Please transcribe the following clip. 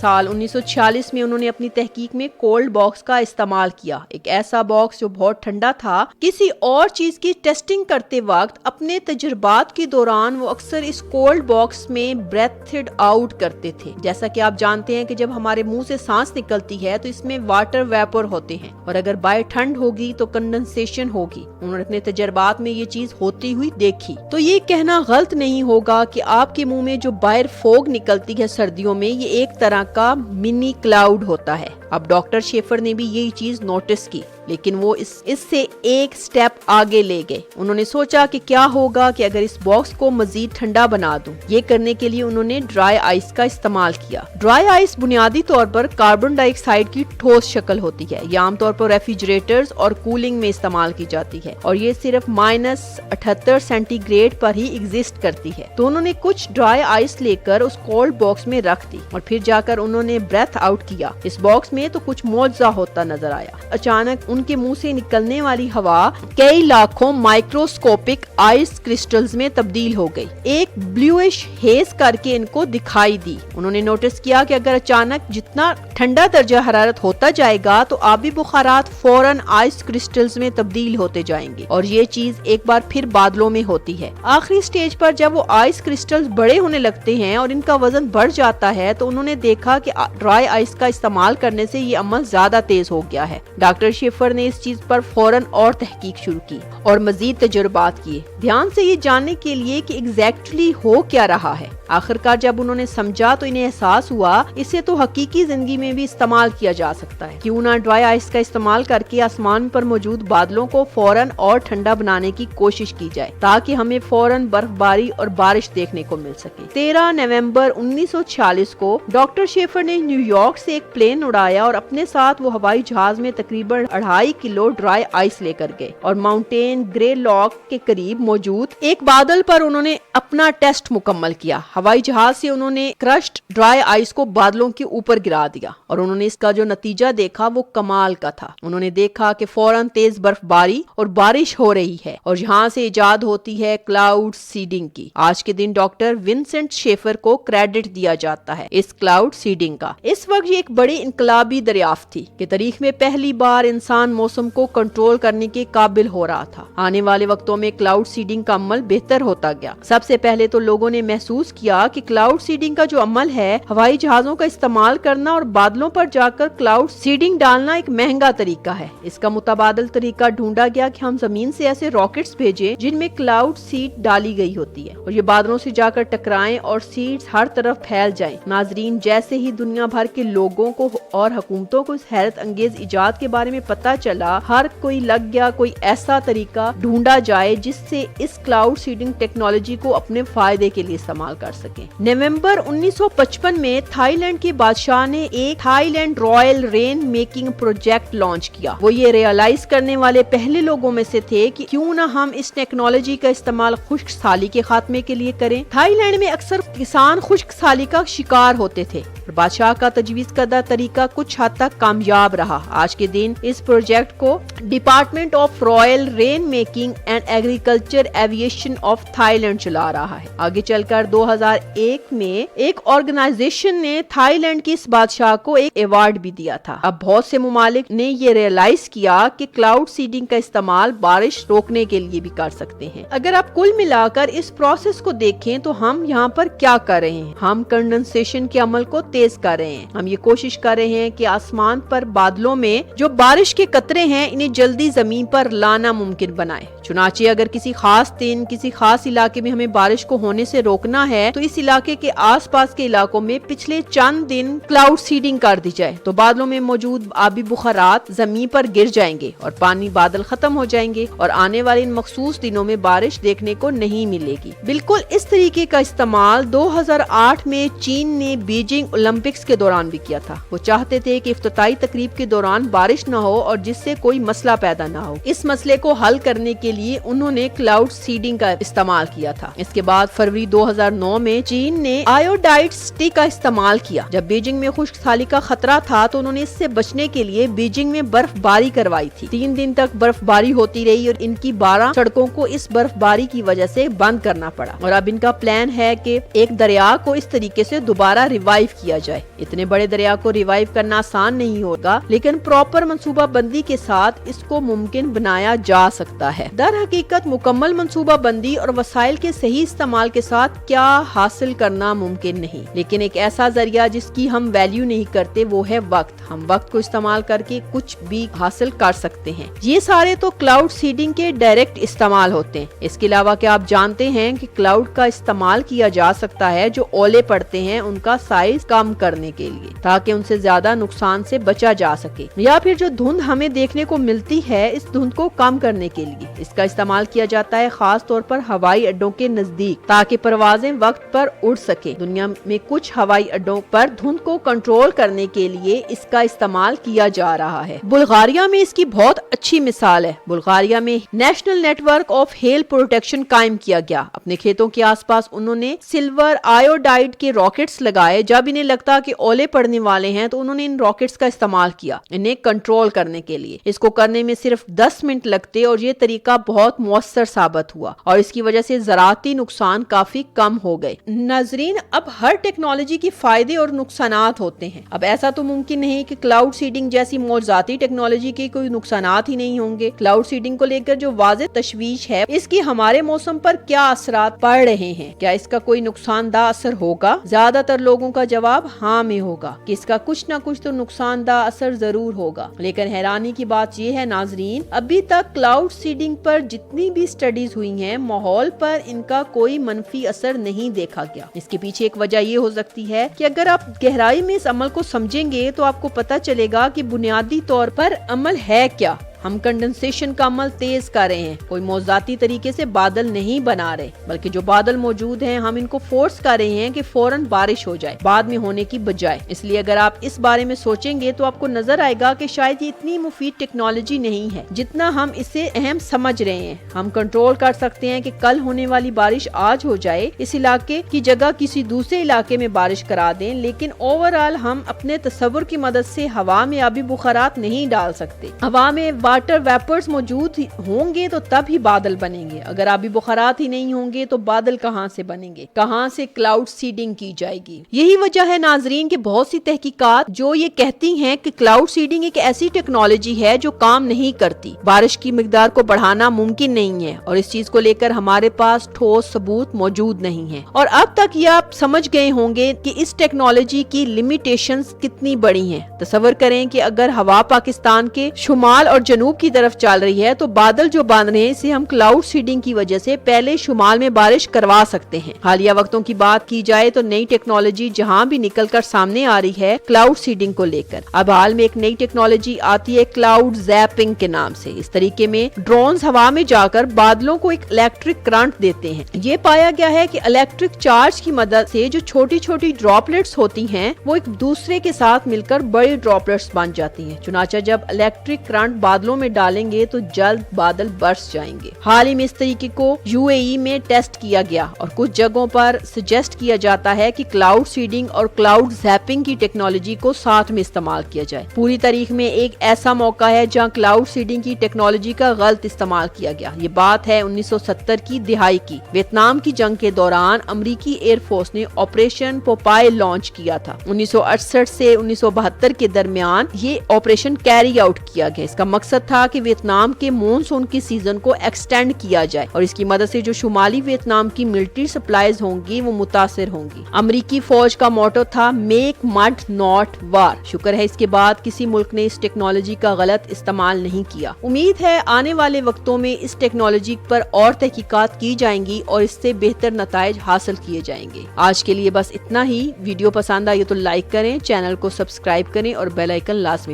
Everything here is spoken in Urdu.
سال 1946 میں انہوں نے اپنی تحقیق میں کولڈ باکس کا استعمال کیا، ایک ایسا باکس جو بہت ٹھنڈا تھا۔ کسی اور چیز کی ٹیسٹنگ کرتے وقت اپنے تجربات کے دوران وہ اکثر اس کولڈ باکس میں بریتھڈ آؤٹ کرتے تھے۔ جیسا کہ آپ جانتے ہیں کہ جب ہمارے منہ سے سانس نکلتی ہے تو اس میں واٹر ویپر ہوتے ہیں، اور اگر باہر ٹھنڈ ہوگی تو کنڈنسیشن ہوگی۔ انہوں نے اپنے تجربات میں یہ چیز ہوتی ہوئی دیکھی۔ تو یہ کہنا غلط نہیں ہوگا کہ آپ کے منہ میں جو باہر فوگ نکلتی ہے سردیوں میں، یہ ایک طرح کا منی کلاؤڈ ہوتا ہے۔ اب ڈاکٹر شیفر نے بھی یہی چیز نوٹس کی، لیکن وہ اس سے ایک سٹیپ آگے لے گئے۔ انہوں نے سوچا کہ کیا ہوگا کہ اگر اس باکس کو مزید ٹھنڈا بنا دوں۔ یہ کرنے کے لیے انہوں نے ڈرائی آئس کا استعمال کیا۔ ڈرائی آئس بنیادی طور پر کاربن ڈائی آکسائڈ کی ٹھوس شکل ہوتی ہے۔ یہ عام طور پر ریفریجریٹرز اور کولنگ میں استعمال کی جاتی ہے، اور یہ صرف -78 سینٹی گریڈ پر ہی ایگزسٹ کرتی ہے۔ تو انہوں نے کچھ ڈرائی آئس لے کر اس کولڈ باکس میں رکھ دی، اور پھر جا کر انہوں نے بریتھ آؤٹ کیا۔ اس باکس میں تو کچھ معجزہ ہوتا نظر آیا۔ اچانک ان کے منہ سے نکلنے والی ہوا کئی لاکھوں مائکروسکوپک آئس کرسٹلز میں تبدیل ہو گئی، ایک بلیوش ہیز کر کے ان کو دکھائی دی۔ انہوں نے نوٹس کیا کہ اگر اچانک جتنا ٹھنڈا درجہ حرارت ہوتا جائے گا تو آبی بخارات فوراً آئس کرسٹلز میں تبدیل ہوتے جائیں گے، اور یہ چیز ایک بار پھر بادلوں میں ہوتی ہے۔ آخری سٹیج پر جب وہ آئس کرسٹلز بڑے ہونے لگتے ہیں اور ان کا وزن بڑھ جاتا ہے تو انہوں نے دیکھا کہ ڈرائی آئس کا استعمال کرنے سے یہ عمل زیادہ تیز ہو گیا ہے۔ ڈاکٹر شیفر نے اس چیز پر فوراً اور تحقیق شروع کی اور مزید تجربات کیے، دھیان سے یہ جاننے کے لیے کہ ایگزیکٹلی ہو کیا رہا ہے۔ آخرکار جب انہوں نے سمجھا تو انہیں احساس ہوا اسے تو حقیقی زندگی میں بھی استعمال کیا جا سکتا ہے۔ کیوں نہ ڈرائی آئس کا استعمال کر کے آسمان پر موجود بادلوں کو فوراً اور ٹھنڈا بنانے کی کوشش کی جائے تاکہ ہمیں فوراً برف باری اور بارش دیکھنے کو مل سکے۔ 13 نومبر 1946 کو ڈاکٹر شیفر نے نیو یارک سے ایک پلین اڑایا اور اپنے ساتھ وہ ہوائی جہاز میں تقریباً 2.5 کلو ڈرائی آئس لے کر گئے، اور ماؤنٹین گرے لاک کے قریب موجود ایک بادل پر انہوں نے اپنا ٹیسٹ مکمل کیا۔ ہوائی جہاز سے انہوں نے کرشڈ ڈرائی آئس کو بادلوں کے اوپر گرا دیا، اور انہوں نے اس کا جو نتیجہ دیکھا وہ کمال کا تھا۔ انہوں نے دیکھا کہ فوراً تیز برف باری اور بارش ہو رہی ہے، اور یہاں سے ایجاد ہوتی ہے کلاؤڈ سیڈنگ کی۔ آج کے دن ڈاکٹر ونسنٹ شیفر کو کریڈٹ دیا جاتا ہے اس کلاؤڈ سیڈنگ کا۔ اس وقت یہ ایک بڑی انقلابی دریافت تھی کہ تاریخ میں پہلی بار انسان موسم کو کنٹرول کرنے کے قابل ہو رہا تھا۔ آنے والے وقتوں میں کلاؤڈ سیڈنگ کا عمل بہتر ہوتا گیا۔ سب سے پہلے تو لوگوں نے محسوس کیا کہ کلاؤڈ سیڈنگ کا جو عمل ہے، ہوائی جہازوں کا استعمال کرنا اور بادلوں پر جا کر کلاؤڈ سیڈنگ ڈالنا ایک مہنگا طریقہ ہے۔ اس کا متبادل طریقہ ڈھونڈا گیا کہ ہم زمین سے ایسے راکٹس بھیجیں جن میں کلاؤڈ سیڈ ڈالی گئی ہوتی ہے، اور یہ بادلوں سے جا کر ٹکرائیں اور سیڈز ہر طرف پھیل جائیں۔ ناظرین، جیسے ہی دنیا بھر کے لوگوں کو اور حکومتوں کو اس حیرت انگیز ایجاد کے بارے میں پتہ چلا، ہر کوئی لگ گیا کوئی ایسا طریقہ ڈھونڈا جائے جس سے اس کلاؤڈ سیڈنگ ٹیکنالوجی کو اپنے فائدے کے لیے استعمال کر سکیں۔ نومبر 1955 میں تھائی لینڈ کے بادشاہ نے ایک Thai land Royal rain making project launch کیا۔ وہ یہ ریئلائز کرنے والے پہلے لوگوں میں سے تھے کہ کیوں نہ ہم اس ٹیکنالوجی کا استعمال خشک سالی کے خاتمے کے لیے کریں۔ تھائی لینڈ میں اکثر کسان خشک سالی کا شکار ہوتے تھے، اور بادشاہ کا تجویز کردہ طریقہ کچھ حد تک کامیاب رہا۔ آج کے دن اس پروجیکٹ کو department of royal rain making and agriculture aviation of Thailand چلا رہا ہے۔ آگے چل کر 2001 میں ایک آرگنائزیشن نے تھائی لینڈ کی اس بادشاہ کو ایک ایوارڈ بھی دیا تھا۔ اب بہت سے ممالک نے یہ ریئلائز کیا کہ کلاؤڈ سیڈنگ کا استعمال بارش روکنے کے لیے بھی کر سکتے ہیں۔ اگر آپ کل ملا کر اس پروسیس کو دیکھیں تو ہم یہاں پر کیا کر رہے ہیں؟ ہم کنڈنسیشن کے عمل کو تیز کر رہے ہیں۔ ہم یہ کوشش کر رہے ہیں کہ آسمان پر بادلوں میں جو بارش کے قطرے ہیں انہیں جلدی زمین پر لانا ممکن بنائے۔ چنانچہ اگر کسی خاص دن کسی خاص علاقے میں ہمیں بارش کو ہونے سے روکنا ہے تو اس علاقے کے آس پاس کے علاقوں میں پچھلے چند دن کلاؤڈ سیڈنگ کر دی جائے تو بادلوں میں موجود آبی بخارات زمین پر گر جائیں گے اور پانی بادل ختم ہو جائیں گے، اور آنے والے ان مخصوص دنوں میں بارش دیکھنے کو نہیں ملے گی۔ بالکل اس طریقے کا استعمال 2008 میں چین نے بیجنگ اولمپکس کے دوران بھی کیا تھا۔ وہ چاہتے تھے کہ افتتاحی تقریب کے دوران بارش نہ ہو اور جس سے کوئی مسئلہ پیدا نہ ہو۔ اس مسئلے کو حل کرنے کے لیے انہوں نے کلاؤڈ سیڈنگ کا استعمال کیا تھا۔ اس کے بعد فروری 2009 میں چین نے آیوڈائڈ اسٹک کا استعمال کیا۔ جب بیجنگ میں خشک سالی کا خطرہ تھا تو انہوں نے اس سے بچنے کے لیے بیجنگ میں برف باری کروائی تھی۔ 3 دن تک برف باری ہوتی رہی اور ان کی 12 سڑکوں کو اس برف باری کی وجہ سے بند کرنا پڑا، اور اب ان کا پلان ہے کہ ایک دریا کو اس طریقے سے دوبارہ ریوائیو کیا جائے۔ اتنے بڑے دریا کو ریوائیو کرنا آسان نہیں ہوگا، لیکن پراپر منصوبہ بندی کے ساتھ اس کو ممکن بنایا جا سکتا ہے۔ در حقیقت مکمل منصوبہ بندی اور وسائل کے صحیح استعمال کے ساتھ کیا حاصل کرنا ممکن نہیں، لیکن ایک ایسا ذریعہ جس کی ہم ویلیو نہیں کرتے وہ ہے وقت۔ ہم وقت کو استعمال کر کے کچھ بھی حاصل کر سکتے ہیں۔ یہ سارے تو کلاؤڈ سیڈنگ کے ڈائریکٹ استعمال ہوتے ہیں۔ اس کے علاوہ کیا آپ جانتے ہیں کہ کلاؤڈ کا استعمال کیا جا سکتا ہے جو اولے پڑتے ہیں ان کا سائز کم کرنے کے لیے، تاکہ ان سے زیادہ نقصان سے بچا جا سکے، یا پھر جو دھند ہمیں دیکھنے کو ملتی ہے اس دھند کو کم کرنے کے لیے اس کا استعمال کیا جاتا ہے، خاص طور پر ہوائی اڈوں کے نزدیک، تاکہ پروازیں وقت پر اڑ سکے۔ دنیا میں کچھ ہوائی اڈوں پر دھند کو کنٹرول کرنے کے لیے اس کا استعمال کیا جا رہا ہے۔ بلغاریہ میں اس کی بہت اچھی مثال ہے۔ بلغاریہ میں national network of hail protection قائم کیا گیا۔ اپنے کھیتوں کے آس پاس انہوں نے سلور آیوڈائڈ کے راکٹس لگائے۔ جب انہیں لگتا کہ اولے پڑنے والے ہیں تو انہوں نے ان راکٹس کا استعمال کیا انہیں کنٹرول کرنے کے لیے۔ اس کو کرنے میں صرف 10 منٹ لگتے اور یہ طریقہ بہت مؤثر ثابت ہوا، اور اس کی وجہ سے زراعتی نقصان کافی کم ہو گئے۔ ناظرین، اب ہر ٹیکنالوجی کے فائدے اور نقصانات ہوتے ہیں۔ اب ایسا تو ممکن نہیں کہ کلاؤڈ سیڈنگ جیسی معجزاتی ٹیکنالوجی کے کوئی نقصانات ہی نہیں ہوں گے۔ کلاؤڈ سیڈنگ کو لے کر جو واضح تشویش ہے، اس کی ہمارے موسم پر کیا اثرات پڑ رہے ہیں؟ کیا اس کا کوئی نقصان دہ اثر ہوگا؟ زیادہ تر لوگوں کا جواب ہاں میں ہوگا کہ اس کا کچھ نہ کچھ تو نقصان دہ اثر ضرور ہوگا۔ لیکن حیرانی کی بات یہ ہے ناظرین، ابھی تک کلاؤڈ سیڈنگ پر جتنی بھی سٹڈیز ہوئی ہیں، ماحول پر ان کا کوئی منفی اثر نہیں دیکھا گیا۔ اس کے پیچھے ایک وجہ یہ ہو سکتی ہے کہ اگر آپ گہرائی میں اس عمل کو سمجھیں گے تو آپ کو پتہ چلے گا کہ بنیادی طور پر عمل ہے کیا۔ ہم کنڈنسیشن کا عمل تیز کر رہے ہیں، کوئی موضوعاتی طریقے سے بادل نہیں بنا رہے، بلکہ جو بادل موجود ہیں ہم ان کو فورس کر رہے ہیں کہ فوراً بارش ہو جائے بعد میں ہونے کی بجائے۔ اس لیے اگر آپ اس بارے میں سوچیں گے تو آپ کو نظر آئے گا کہ شاید یہ اتنی مفید ٹیکنالوجی نہیں ہے جتنا ہم اسے اہم سمجھ رہے ہیں۔ ہم کنٹرول کر سکتے ہیں کہ کل ہونے والی بارش آج ہو جائے، اس علاقے کی جگہ کسی دوسرے علاقے میں بارش کرا دیں، لیکن اوورآل ہم اپنے تصور کی مدد سے ہوا میں آبی بخارات نہیں ڈال سکتے۔ ہوا میں واٹر ویپرز موجود ہوں گے تو تب ہی بادل بنیں گے۔ اگر آبی بخارات ہی نہیں ہوں گے تو بادل کہاں سے بنیں گے؟ کہاں سے کلاؤڈ سیڈنگ کی جائے گی؟ یہی وجہ ہے ناظرین کہ بہت سی تحقیقات جو یہ کہتی ہیں کہ کلاؤڈ سیڈنگ ایک ایسی ٹیکنالوجی ہے جو کام نہیں کرتی۔ بارش کی مقدار کو بڑھانا ممکن نہیں ہے، اور اس چیز کو لے کر ہمارے پاس ٹھوس ثبوت موجود نہیں ہے۔ اور اب تک یہ آپ سمجھ گئے ہوں گے کہ اس ٹیکنالوجی کی لمیٹیشنز کتنی بڑی ہیں۔ تصور کریں کہ اگر ہوا پاکستان کے شمال اور جنوب کی طرف چل رہی ہے تو بادل جو بن رہے ہیں اسے ہم کلاؤڈ سیڈنگ کی وجہ سے پہلے شمال میں بارش کروا سکتے ہیں۔ حالیہ وقتوں کی بات کی جائے تو نئی ٹیکنالوجی جہاں بھی نکل کر سامنے آ رہی ہے کلاؤڈ سیڈنگ کو لے کر، اب حال میں ایک نئی ٹیکنالوجی آتی ہے کلاؤڈ زیپنگ کے نام سے۔ اس طریقے میں ڈرونز ہوا میں جا کر بادلوں کو ایک الیکٹرک کرنٹ دیتے ہیں۔ یہ پایا گیا ہے کہ الیکٹرک چارج کی مدد سے جو چھوٹی چھوٹی ڈراپلیٹس ہوتی ہیں وہ ایک دوسرے کے ساتھ مل کر بڑی ڈراپلیٹس بن جاتی ہیں۔ چنانچہ جب الیکٹرک کرنٹ بادلوں میں ڈالیں گے تو جلد بادل برس جائیں گے۔ حال ہی میں اس طریقے کو UAE میں ٹیسٹ کیا گیا، اور کچھ جگہوں پر سجیسٹ کیا جاتا ہے کہ کلاؤڈ سیڈنگ اور کلاؤڈ زیپنگ کی ٹیکنالوجی کو ساتھ میں استعمال کیا جائے۔ پوری تاریخ میں ایک ایسا موقع ہے جہاں کلاؤڈ سیڈنگ کی ٹیکنالوجی کا غلط استعمال کیا گیا۔ یہ بات ہے 1970 کی دہائی کی۔ ویتنام کی جنگ کے دوران امریکی ایئر فورس نے آپریشن پوپائے لانچ کیا تھا۔ 1968 سے 1972 کے درمیان یہ آپریشن کیری آؤٹ کیا گیا۔ اس کا مقصد تھا کہ ویتنام کے مونسون کی سیزن کو ایکسٹینڈ کیا جائے، اور اس کی مدد سے جو شمالی ویتنام کی ملٹری سپلائیز ہوں گی وہ متاثر ہوں گی۔ امریکی فوج کا موٹو تھا میک مڈ ناٹ وار۔ شکر ہے اس کے بعد کسی ملک نے اس ٹیکنالوجی کا غلط استعمال نہیں کیا۔ امید ہے آنے والے وقتوں میں اس ٹیکنالوجی پر اور تحقیقات کی جائیں گی اور اس سے بہتر نتائج حاصل کیے جائیں گے۔ آج کے لیے بس اتنا ہی۔ ویڈیو پسند آئی تو لائک کریں، چینل کو سبسکرائب کریں اور بیل آئیکن لازمی